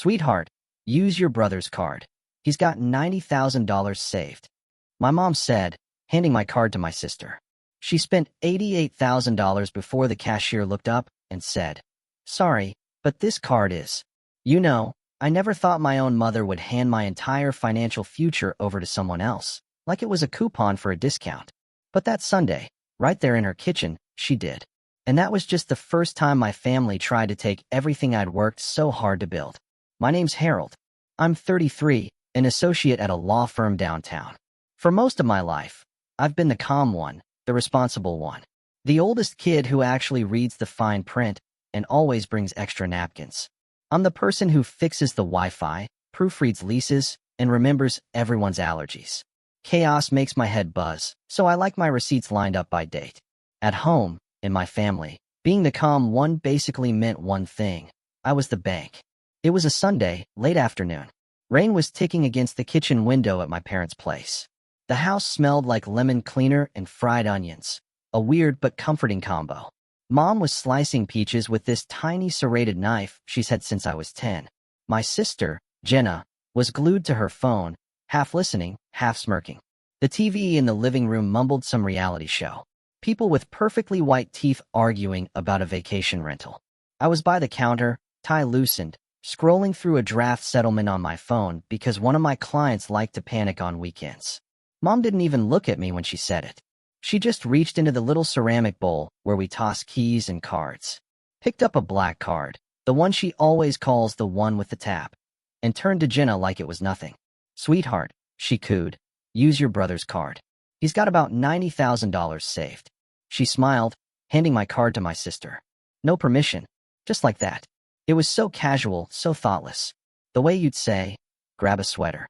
Sweetheart, use your brother's card. He's got $90,000 saved. My mom said, handing my card to my sister. She spent $88,000 before the cashier looked up and said, "Sorry, but this card is." You know, I never thought my own mother would hand my entire financial future over to someone else, like it was a coupon for a discount. But that Sunday, right there in her kitchen, she did. And that was just the first time my family tried to take everything I'd worked so hard to build. My name's Harold. I'm 33, an associate at a law firm downtown. For most of my life, I've been the calm one, the responsible one. The oldest kid who actually reads the fine print and always brings extra napkins. I'm the person who fixes the Wi-Fi, proofreads leases, and remembers everyone's allergies. Chaos makes my head buzz, so I like my receipts lined up by date. At home, in my family, being the calm one basically meant one thing. I was the bank. It was a Sunday, late afternoon. Rain was ticking against the kitchen window at my parents' place. The house smelled like lemon cleaner and fried onions, a weird but comforting combo. Mom was slicing peaches with this tiny serrated knife she's had since I was 10. My sister, Jenna, was glued to her phone, half listening, half smirking. The TV in the living room mumbled some reality show. People with perfectly white teeth arguing about a vacation rental. I was by the counter, tie loosened, scrolling through a draft settlement on my phone because one of my clients liked to panic on weekends. Mom didn't even look at me when she said it. She just reached into the little ceramic bowl where we toss keys and cards, picked up a black card, the one she always calls the one with the tap, and turned to Jenna like it was nothing. "Sweetheart," she cooed, "use your brother's card. He's got about $90,000 saved." She smiled, handing my card to my sister. No permission, just like that. It was so casual, so thoughtless. The way you'd say, "Grab a sweater."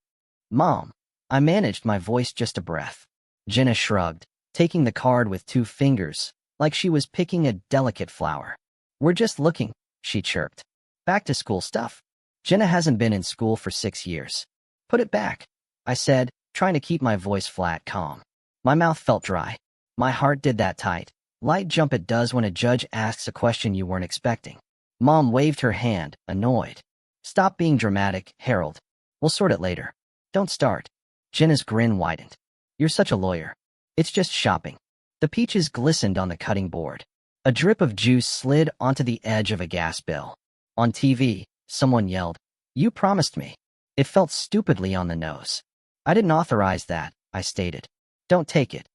"Mom." I managed my voice just a breath. Jenna shrugged, taking the card with 2 fingers, like she was picking a delicate flower. "We're just looking," she chirped. "Back to school stuff." Jenna hasn't been in school for 6 years. "Put it back," I said, trying to keep my voice flat, calm. My mouth felt dry. My heart did that tight, light jump it does when a judge asks a question you weren't expecting. Mom waved her hand, annoyed. "Stop being dramatic, Harold. We'll sort it later. Don't start." Jenna's grin widened. "You're such a lawyer. It's just shopping." The peaches glistened on the cutting board. A drip of juice slid onto the edge of a gas bill. On TV, someone yelled, "You promised me." It felt stupidly on the nose. "I didn't authorize that," I stated. "Don't take it."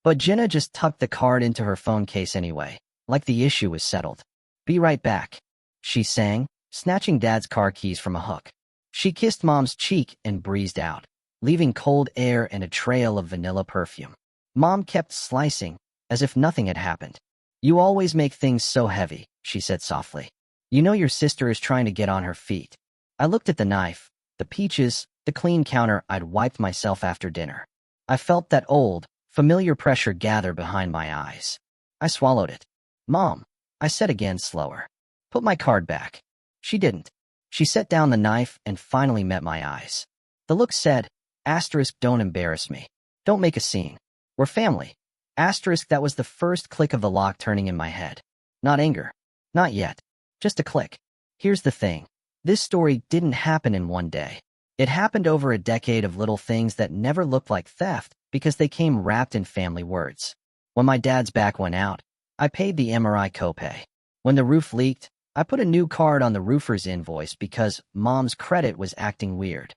But Jenna just tucked the card into her phone case anyway, like the issue was settled. "Be right back," she sang, snatching Dad's car keys from a hook. She kissed Mom's cheek and breezed out, leaving cold air and a trail of vanilla perfume. Mom kept slicing, as if nothing had happened. "You always make things so heavy," she said softly. "You know your sister is trying to get on her feet." I looked at the knife, the peaches, the clean counter I'd wiped myself after dinner. I felt that old, familiar pressure gather behind my eyes. I swallowed it. "Mom," I said again slower. "Put my card back." She didn't. She set down the knife and finally met my eyes. The look said, "Asterisk, don't embarrass me. Don't make a scene. We're family." Asterisk, that was the first click of the lock turning in my head. Not anger. Not yet. Just a click. Here's the thing. This story didn't happen in one day. It happened over a decade of little things that never looked like theft because they came wrapped in family words. When my dad's back went out, I paid the MRI copay. When the roof leaked, I put a new card on the roofer's invoice because Mom's credit was acting weird.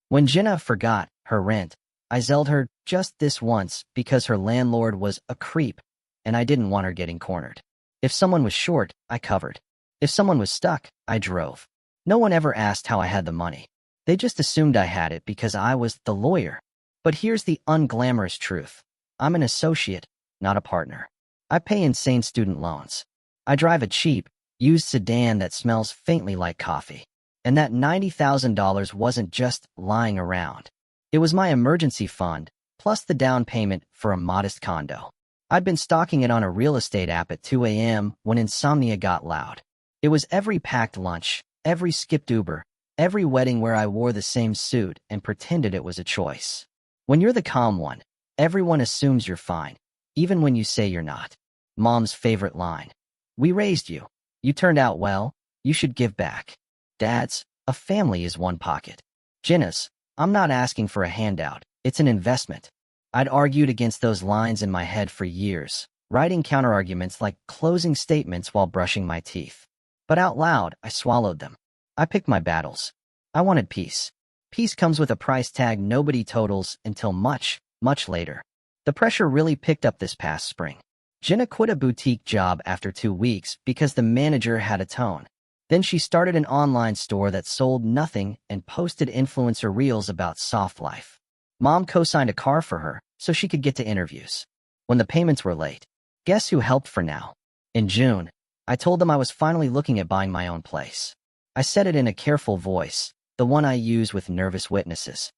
When Jenna forgot her rent, I zelled her just this once because her landlord was a creep, and I didn't want her getting cornered. If someone was short, I covered. If someone was stuck, I drove. No one ever asked how I had the money. They just assumed I had it because I was the lawyer. But here's the unglamorous truth. I'm an associate, not a partner. I pay insane student loans. I drive a cheap, used sedan that smells faintly like coffee. And that $90,000 wasn't just lying around. It was my emergency fund, plus the down payment for a modest condo. I'd been stalking it on a real estate app at 2 a.m. when insomnia got loud. It was every packed lunch, every skipped Uber, every wedding where I wore the same suit and pretended it was a choice. When you're the calm one, everyone assumes you're fine, even when you say you're not. Mom's favorite line. "We raised you. You turned out well. You should give back." Dad's, A family is one pocket. Jenna's, I'm not asking for a handout. It's an investment. I'd argued against those lines in my head for years, writing counterarguments like closing statements while brushing my teeth. But out loud, I swallowed them. I picked my battles. I wanted peace. Peace comes with a price tag nobody totals until much, much later. The pressure really picked up this past spring. Jenna quit a boutique job after 2 weeks because the manager had a tone. Then she started an online store that sold nothing and posted influencer reels about soft life. Mom co-signed a car for her so she could get to interviews. When the payments were late, guess who helped for now? In June, I told them I was finally looking at buying my own place. I said it in a careful voice, the one I use with nervous witnesses.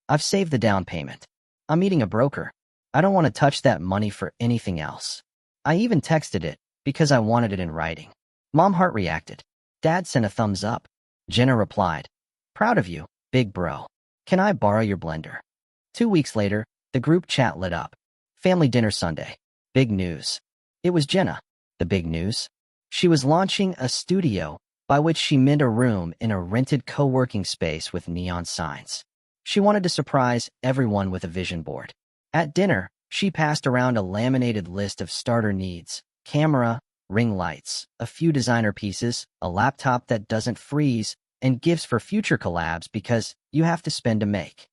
I've saved the down payment. I'm meeting a broker. I don't want to touch that money for anything else. I even texted it because I wanted it in writing. Mom heart reacted. Dad sent a thumbs up. Jenna replied, "Proud of you, big bro. Can I borrow your blender?" 2 weeks later, the group chat lit up. Family dinner Sunday. Big news. It was Jenna. The big news? She was launching a studio, by which she meant a room in a rented co-working space with neon signs. She wanted to surprise everyone with a vision board. At dinner, she passed around a laminated list of starter needs: camera, ring lights, a few designer pieces, a laptop that doesn't freeze, and gifts for future collabs because you have to spend to make.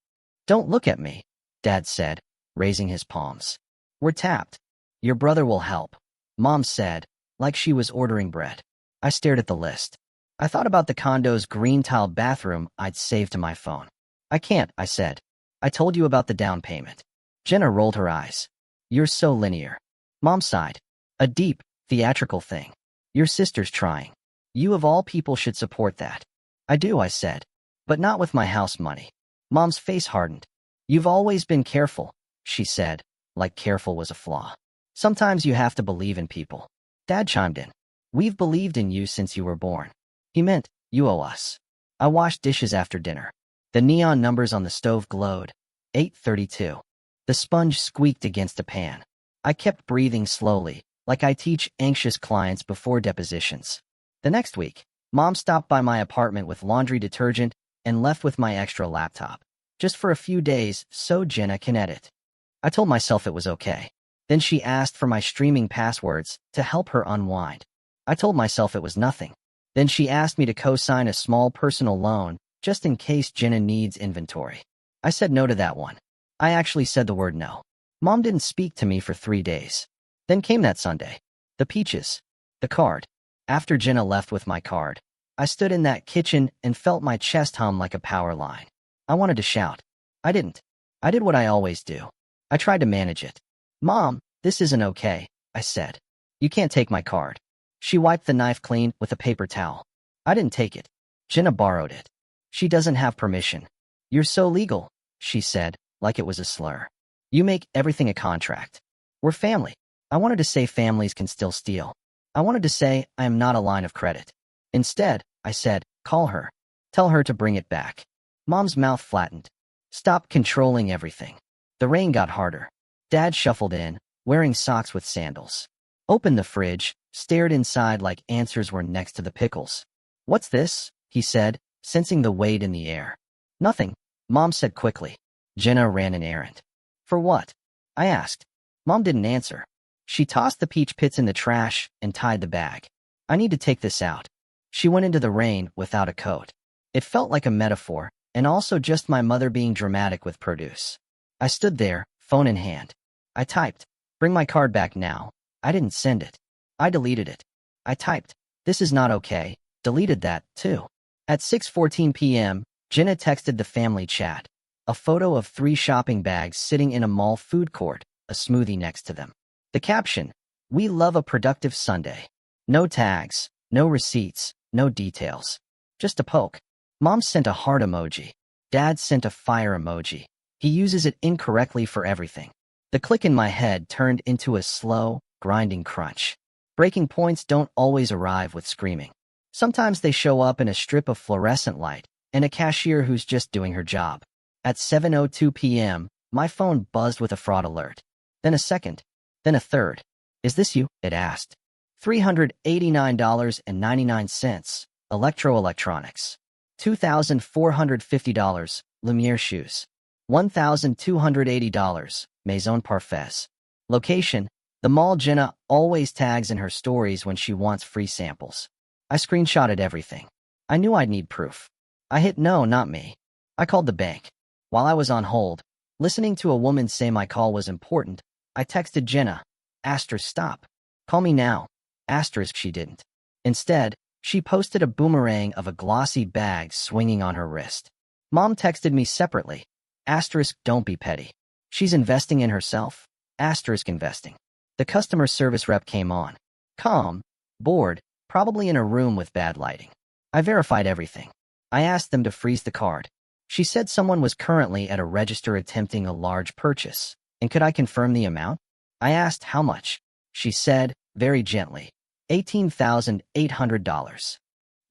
"Don't look at me," Dad said, raising his palms. "We're tapped. Your brother will help," Mom said, like she was ordering bread. I stared at the list. I thought about the condo's green-tiled bathroom I'd saved to my phone. "I can't," I said. "I told you about the down payment." Jenna rolled her eyes. "You're so linear." Mom sighed. "A deep, theatrical thing. Your sister's trying. You of all people should support that." "I do," I said. "But not with my house money." Mom's face hardened. "You've always been careful," she said, like careful was a flaw. "Sometimes you have to believe in people." Dad chimed in. "We've believed in you since you were born." He meant, "You owe us." I washed dishes after dinner. The neon numbers on the stove glowed. 8:32. The sponge squeaked against a pan. I kept breathing slowly, like I teach anxious clients before depositions. The next week, Mom stopped by my apartment with laundry detergent and left with my extra laptop. Just for a few days, so Jenna can edit. I told myself it was okay. Then she asked for my streaming passwords to help her unwind. I told myself it was nothing. Then she asked me to co-sign a small personal loan, just in case Jenna needs inventory. I said no to that one. I actually said the word no. Mom didn't speak to me for 3 days. Then came that Sunday. The peaches. The card. After Jenna left with my card, I stood in that kitchen and felt my chest hum like a power line. I wanted to shout. I didn't. I did what I always do. I tried to manage it. "Mom, this isn't okay," I said. "You can't take my card." She wiped the knife clean with a paper towel. "I didn't take it. Jenna borrowed it. She doesn't have permission." "You're so legal," she said, like it was a slur. "You make everything a contract. We're family." I wanted to say families can still steal. I wanted to say I am not a line of credit. Instead, I said, "Call her. Tell her to bring it back." Mom's mouth flattened. "Stop controlling everything." The rain got harder. Dad shuffled in, wearing socks with sandals. Opened the fridge, stared inside like answers were next to the pickles. "What's this?" he said, sensing the weight in the air. "Nothing," Mom said quickly. Jenna ran an errand. "For what?" I asked. Mom didn't answer. She tossed the peach pits in the trash and tied the bag. "I need to take this out." She went into the rain without a coat. It felt like a metaphor, and also just my mother being dramatic with produce. I stood there, phone in hand. I typed, "Bring my card back now." I didn't send it. I deleted it. I typed, "This is not okay." Deleted that, too. At 6:14 p.m., Jenna texted the family chat. A photo of 3 shopping bags sitting in a mall food court, a smoothie next to them. The caption, "We love a productive Sunday." No tags, no receipts, no details. Just a poke. Mom sent a heart emoji. Dad sent a fire emoji. He uses it incorrectly for everything. The click in my head turned into a slow, grinding crunch. Breaking points don't always arrive with screaming. Sometimes they show up in a strip of fluorescent light and a cashier who's just doing her job. At 7:02 p.m., my phone buzzed with a fraud alert. Then a second. Then a third. "Is this you?" it asked. $389.99. Electro-electronics. $2,450, Lumiere shoes. $1,280, Maison Parfaits. Location, the mall Jenna always tags in her stories when she wants free samples. I screenshotted everything. I knew I'd need proof. I hit no, not me. I called the bank. While I was on hold, listening to a woman say my call was important, I texted Jenna. Asterisk stop. Call me now. Asterisk she didn't. Instead, she posted a boomerang of a glossy bag swinging on her wrist. Mom texted me separately. Asterisk don't be petty. She's investing in herself. Asterisk investing. The customer service rep came on. Calm, bored, probably in a room with bad lighting. I verified everything. I asked them to freeze the card. She said someone was currently at a register attempting a large purchase, and could I confirm the amount? I asked how much. She said, very gently, $18,800.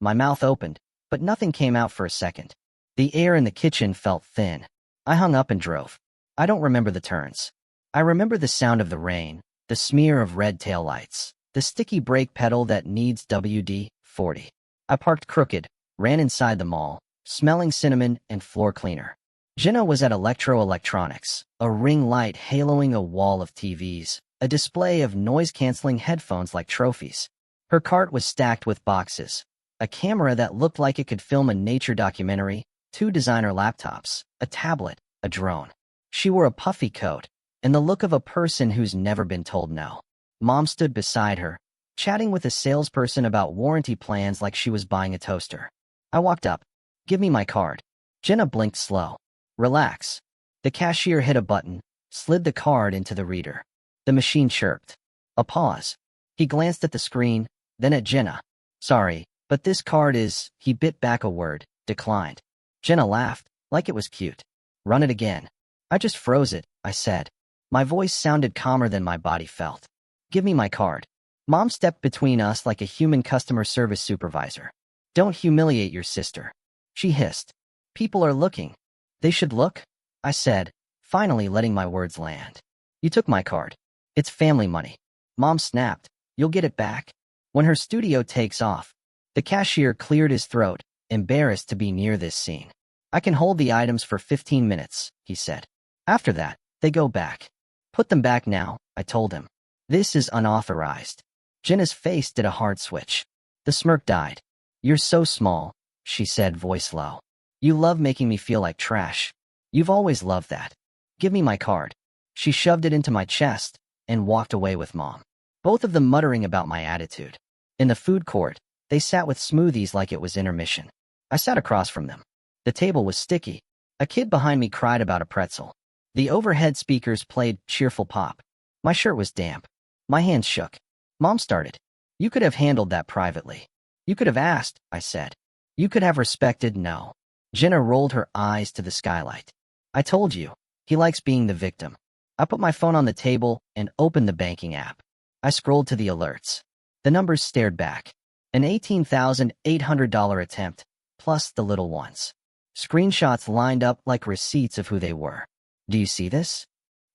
My mouth opened, but nothing came out for a second. The air in the kitchen felt thin. I hung up and drove. I don't remember the turns. I remember the sound of the rain, the smear of red taillights, the sticky brake pedal that needs WD-40. I parked crooked, ran inside the mall, smelling cinnamon and floor cleaner. Jenna was at Electronics, a ring light haloing a wall of TVs, a display of noise-canceling headphones like trophies. Her cart was stacked with boxes, a camera that looked like it could film a nature documentary, 2 designer laptops, a tablet, a drone. She wore a puffy coat, and the look of a person who's never been told no. Mom stood beside her, chatting with a salesperson about warranty plans like she was buying a toaster. I walked up. Give me my card. Jenna blinked slow. Relax. The cashier hit a button, slid the card into the reader. The machine chirped. A pause. He glanced at the screen, then at Jenna. Sorry, but this card is, he bit back a word, declined. Jenna laughed, like it was cute. Run it again. I just froze it, I said. My voice sounded calmer than my body felt. Give me my card. Mom stepped between us like a human customer service supervisor. Don't humiliate your sister. She hissed. People are looking. They should look, I said, finally letting my words land. You took my card. It's family money. Mom snapped. You'll get it back. When her studio takes off, the cashier cleared his throat, embarrassed to be near this scene. I can hold the items for 15 minutes, he said. After that, they go back. Put them back now, I told him. This is unauthorized. Jenna's face did a hard switch. The smirk died. You're so small, she said, voice low. You love making me feel like trash. You've always loved that. Give me my card. She shoved it into my chest and walked away with Mom, both of them muttering about my attitude. In the food court, they sat with smoothies like it was intermission. I sat across from them. The table was sticky. A kid behind me cried about a pretzel. The overhead speakers played cheerful pop. My shirt was damp. My hands shook. Mom started. You could have handled that privately. You could have asked, I said. You could have respected no. Jenna rolled her eyes to the skylight. I told you, he likes being the victim. I put my phone on the table and opened the banking app. I scrolled to the alerts. The numbers stared back. An $18,800 attempt, plus the little ones. Screenshots lined up like receipts of who they were. Do you see this?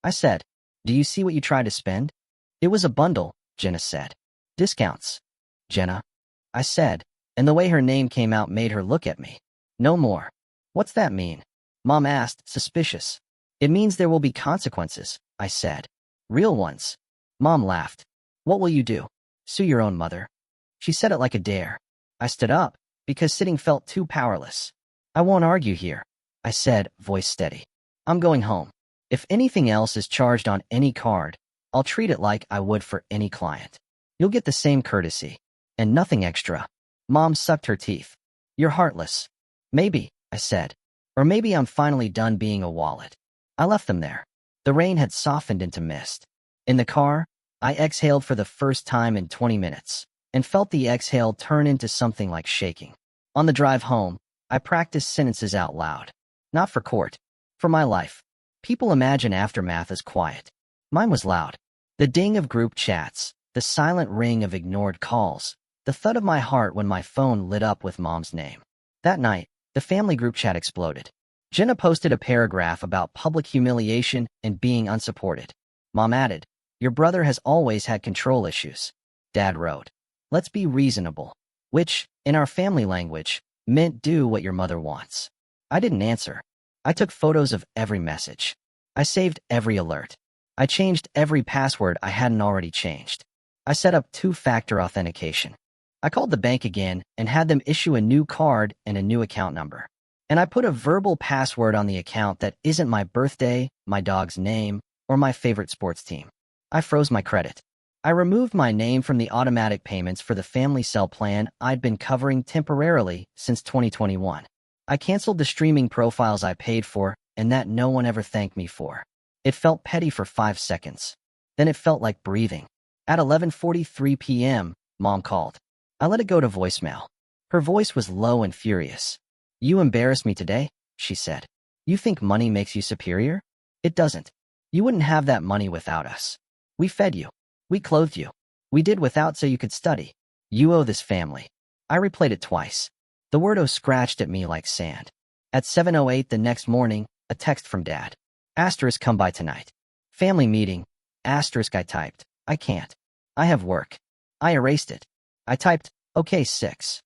I said. Do you see what you tried to spend? It was a bundle, Jenna said. Discounts. Jenna. I said, and the way her name came out made her look at me. No more. What's that mean? Mom asked, suspicious. It means there will be consequences, I said. Real ones. Mom laughed. What will you do? Sue your own mother? She said it like a dare. I stood up, because sitting felt too powerless. I won't argue here, I said, voice steady. I'm going home. If anything else is charged on any card, I'll treat it like I would for any client. You'll get the same courtesy, and nothing extra. Mom sucked her teeth. You're heartless. Maybe, I said. Or maybe I'm finally done being a wallet. I left them there. The rain had softened into mist. In the car, I exhaled for the first time in 20 minutes, and felt the exhale turn into something like shaking. On the drive home, I practiced sentences out loud. Not for court. For my life. People imagine aftermath as quiet. Mine was loud. The ding of group chats, the silent ring of ignored calls, the thud of my heart when my phone lit up with Mom's name. That night, the family group chat exploded. Jenna posted a paragraph about public humiliation and being unsupported. Mom added, your brother has always had control issues. Dad wrote, let's be reasonable. Which, in our family language, meant do what your mother wants. I didn't answer. I took photos of every message. I saved every alert. I changed every password I hadn't already changed. I set up two-factor authentication. I called the bank again and had them issue a new card and a new account number. And I put a verbal password on the account that isn't my birthday, my dog's name, or my favorite sports team. I froze my credit. I removed my name from the automatic payments for the family cell plan I'd been covering temporarily since 2021. I canceled the streaming profiles I paid for and that no one ever thanked me for. It felt petty for 5 seconds. Then it felt like breathing. At 11:43 p.m., Mom called. I let it go to voicemail. Her voice was low and furious. "You embarrassed me today," she said. "You think money makes you superior? It doesn't. You wouldn't have that money without us. We fed you. We clothed you. We did without so you could study. You owe this family." I replayed it twice. The word "oh" scratched at me like sand. At 7:08 the next morning, a text from Dad. Asterisk come by tonight. Family meeting. Asterisk I typed. I can't. I have work. I erased it. I typed, okay 6.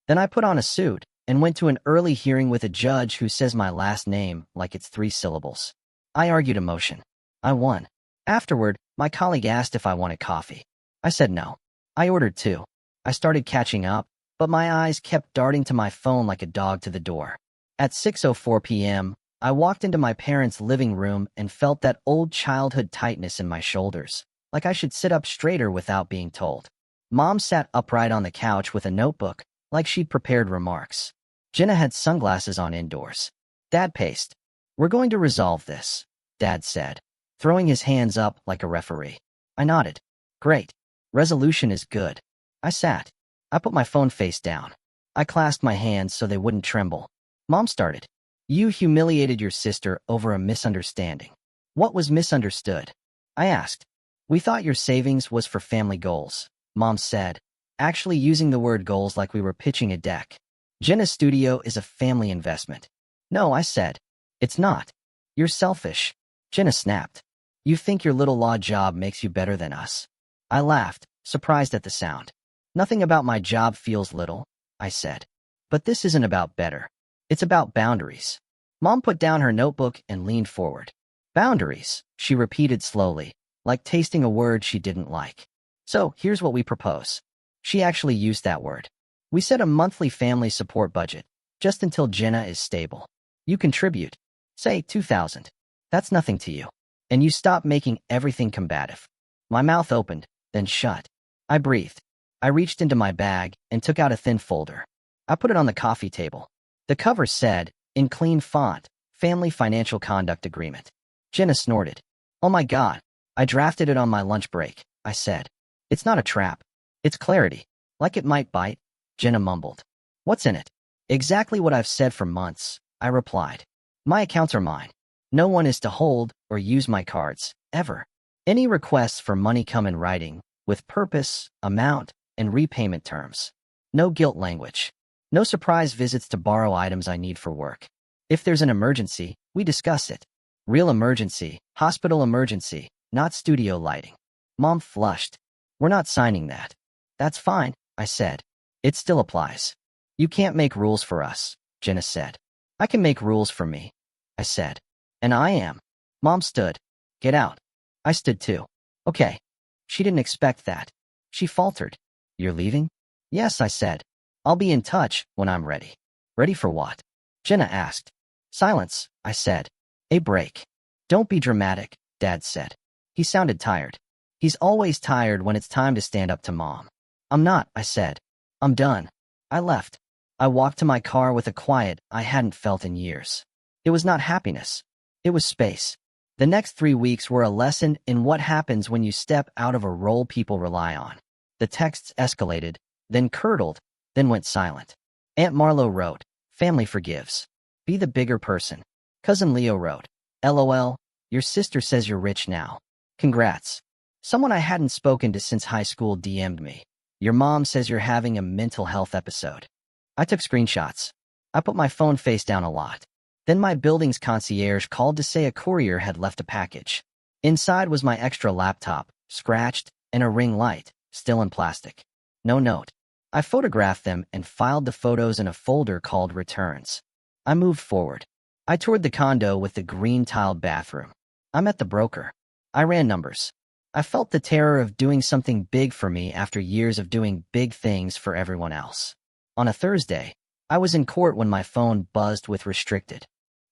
Then I put on a suit and went to an early hearing with a judge who says my last name like it's 3 syllables. I argued a motion. I won. Afterward, my colleague asked if I wanted coffee. I said no. I ordered 2. I started catching up, but my eyes kept darting to my phone like a dog to the door. At 6:04 p.m., I walked into my parents' living room and felt that old childhood tightness in my shoulders, like I should sit up straighter without being told. Mom sat upright on the couch with a notebook, like she'd prepared remarks. Jenna had sunglasses on indoors. Dad paced. "We're going to resolve this," Dad said, throwing his hands up like a referee. I nodded. "Great. Resolution is good." I sat. I put my phone face down. I clasped my hands so they wouldn't tremble. Mom started. "You humiliated your sister over a misunderstanding." "What was misunderstood?" I asked. "We thought your savings was for family goals," Mom said, actually using the word goals like we were pitching a deck. "Jenna's studio is a family investment." "No," I said. "It's not. You're selfish." Jenna snapped. "You think your little law job makes you better than us." I laughed, surprised at the sound. "Nothing about my job feels little," I said. "But this isn't about better. It's about boundaries." Mom put down her notebook and leaned forward. "Boundaries," she repeated slowly, like tasting a word she didn't like. "So, here's what we propose." She actually used that word. "We set a monthly family support budget, just until Jenna is stable. You contribute, say $2,000. That's nothing to you. And you stop making everything combative." My mouth opened, then shut. I breathed. I reached into my bag and took out a thin folder. I put it on the coffee table. The cover said, in clean font, Family Financial Conduct Agreement. Jenna snorted. "Oh my God. I drafted it on my lunch break," I said. "It's not a trap. It's clarity. Like it might bite." Jenna mumbled. "What's in it?" "Exactly what I've said for months," I replied. "My accounts are mine. No one is to hold or use my cards, ever. Any requests for money come in writing, with purpose, amount, and repayment terms. No guilt language. No surprise visits to borrow items I need for work. If there's an emergency, we discuss it. Real emergency, hospital emergency, not studio lighting." Mom flushed. "We're not signing that." "That's fine," I said. "It still applies." "You can't make rules for us," Jenna said. "I can make rules for me," I said. "And I am." Mom stood. "Get out." I stood too. "Okay." She didn't expect that. She faltered. "You're leaving?" "Yes," I said. "I'll be in touch when I'm ready." "Ready for what?" Jenna asked. "Silence," I said. "A break." "Don't be dramatic," Dad said. He sounded tired. He's always tired when it's time to stand up to Mom. "I'm not," I said. "I'm done." I left. I walked to my car with a quiet I hadn't felt in years. It was not happiness. It was space. The next 3 weeks were a lesson in what happens when you step out of a role people rely on. The texts escalated, then curdled, then went silent. Aunt Marlo wrote, "Family forgives. Be the bigger person." Cousin Leo wrote, "LOL, your sister says you're rich now. Congrats." Someone I hadn't spoken to since high school DM'd me. "Your mom says you're having a mental health episode." I took screenshots. I put my phone face down a lot. Then my building's concierge called to say a courier had left a package. Inside was my extra laptop, scratched, and a ring light, still in plastic. No note. I photographed them and filed the photos in a folder called Returns. I moved forward. I toured the condo with the green-tiled bathroom. I met the broker. I ran numbers. I felt the terror of doing something big for me after years of doing big things for everyone else. On a Thursday, I was in court when my phone buzzed with restricted.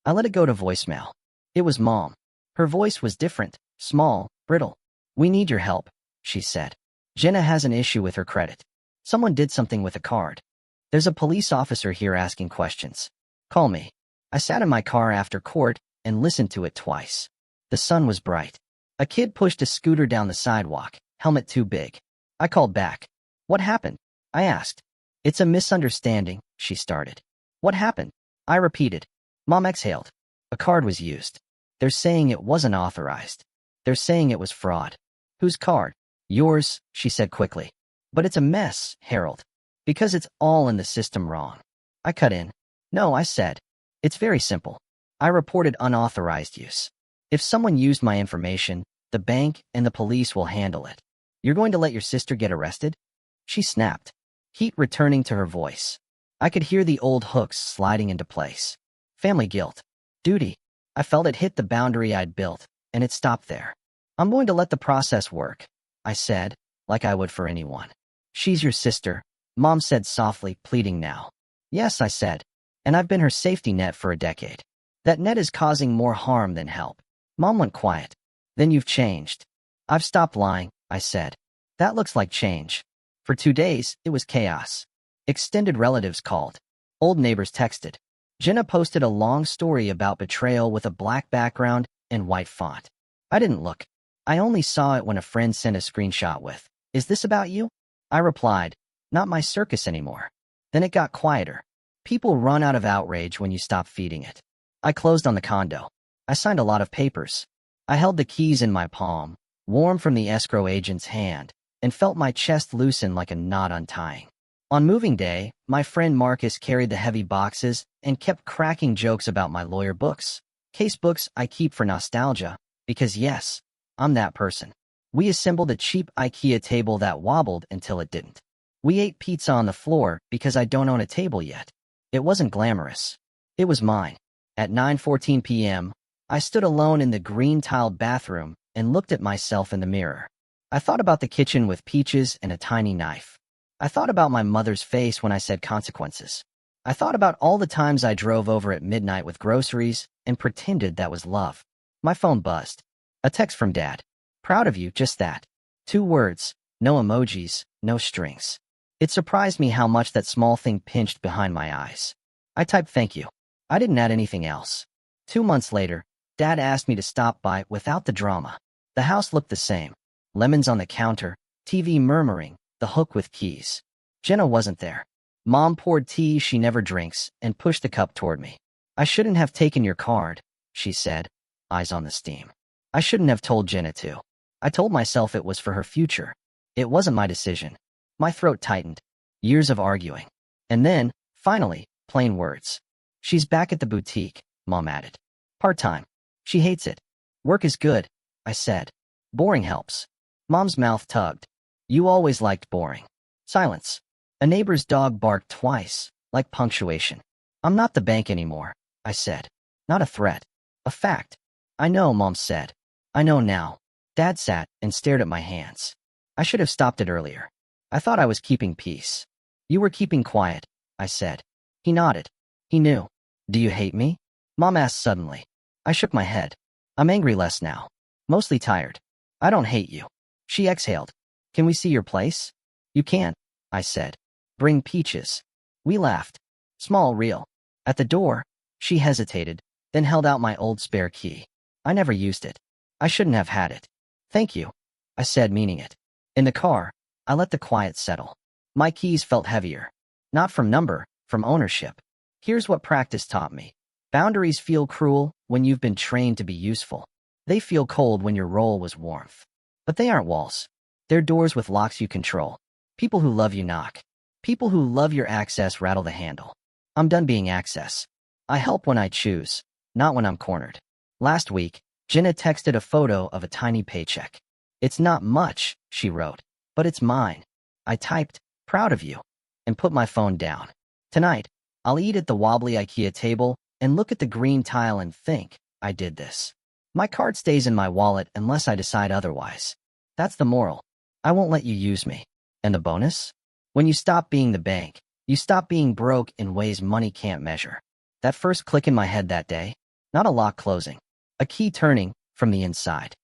I let it go to voicemail. It was Mom. Her voice was different, small, brittle. "We need your help," she said. "Jenna has an issue with her credit. Someone did something with a card. There's a police officer here asking questions. Call me." I sat in my car after court and listened to it twice. The sun was bright. A kid pushed a scooter down the sidewalk, helmet too big. I called back. "What happened?" I asked. "It's a misunderstanding," she started. "What happened?" I repeated. Mom exhaled. "A card was used. They're saying it wasn't authorized. They're saying it was fraud." "Whose card?" "Yours," she said quickly. "But it's a mess, Harold. Because it's all in the system wrong." I cut in. "No," I said. "It's very simple. I reported unauthorized use. If someone used my information, the bank and the police will handle it. You're going to let your sister get arrested?" She snapped, heat returning to her voice. I could hear the old hooks sliding into place. Family guilt. Duty. I felt it hit the boundary I'd built, and it stopped there. "I'm going to let the process work," I said, like I would for anyone. "She's your sister," Mom said softly, pleading now. "Yes," I said, "and I've been her safety net for a decade. That net is causing more harm than help." Mom went quiet. "Then you've changed." "I've stopped lying," I said. "That looks like change." For 2 days, it was chaos. Extended relatives called. Old neighbors texted. Jenna posted a long story about betrayal with a black background and white font. I didn't look. I only saw it when a friend sent a screenshot with, "Is this about you?" I replied, "Not my circus anymore." Then it got quieter. People run out of outrage when you stop feeding it. I closed on the condo. I signed a lot of papers. I held the keys in my palm, warm from the escrow agent's hand, and felt my chest loosen like a knot untying. On moving day, my friend Marcus carried the heavy boxes and kept cracking jokes about my lawyer books. Case books I keep for nostalgia, because yes, I'm that person. We assembled a cheap IKEA table that wobbled until it didn't. We ate pizza on the floor because I don't own a table yet. It wasn't glamorous. It was mine. At 9:14 p.m., I stood alone in the green-tiled bathroom and looked at myself in the mirror. I thought about the kitchen with peaches and a tiny knife. I thought about my mother's face when I said consequences. I thought about all the times I drove over at midnight with groceries and pretended that was love. My phone buzzed. A text from Dad. "Proud of you, just that." 2 words, no emojis, no strings. It surprised me how much that small thing pinched behind my eyes. I typed thank you. I didn't add anything else. 2 months later, Dad asked me to stop by without the drama. The house looked the same. Lemons on the counter, TV murmuring, the hook with keys. Jenna wasn't there. Mom poured tea she never drinks and pushed the cup toward me. "I shouldn't have taken your card," she said, eyes on the steam. I shouldn't have told Jenna to. I told myself it was for her future. It wasn't my decision. My throat tightened. Years of arguing. And then, finally, plain words. "She's back at the boutique," Mom added. "Part-time. She hates it." "Work is good," I said. "Boring helps." Mom's mouth tugged. "You always liked boring." Silence. A neighbor's dog barked twice, like punctuation. "I'm not the bank anymore," I said. "Not a threat. A fact." "I know," Mom said. "I know now." Dad sat and stared at my hands. I should have stopped it earlier. I thought I was keeping peace. "You were keeping quiet," I said. He nodded. He knew. "Do you hate me?" Mom asked suddenly. I shook my head. "I'm angry less now. Mostly tired." "I don't hate you." She exhaled. "Can we see your place?" "You can't," I said. "Bring peaches." We laughed. Small, real. At the door, she hesitated, then held out my old spare key. I never used it. I shouldn't have had it. "Thank you," I said, meaning it. In the car, I let the quiet settle. My keys felt heavier. Not from number, from ownership. Here's what practice taught me. Boundaries feel cruel when you've been trained to be useful. They feel cold when your role was warmth. But they aren't walls. They're doors with locks you control. People who love you knock. People who love your access rattle the handle. I'm done being access. I help when I choose, not when I'm cornered. Last week, Jenna texted a photo of a tiny paycheck. "It's not much," she wrote, "but it's mine." I typed, "Proud of you." and put my phone down. Tonight, I'll eat at the wobbly IKEA table and look at the green tile and think, I did this. My card stays in my wallet unless I decide otherwise. That's the moral. I won't let you use me. And the bonus? When you stop being the bank, you stop being broke in ways money can't measure. That first click in my head that day, not a lock closing, a key turning from the inside.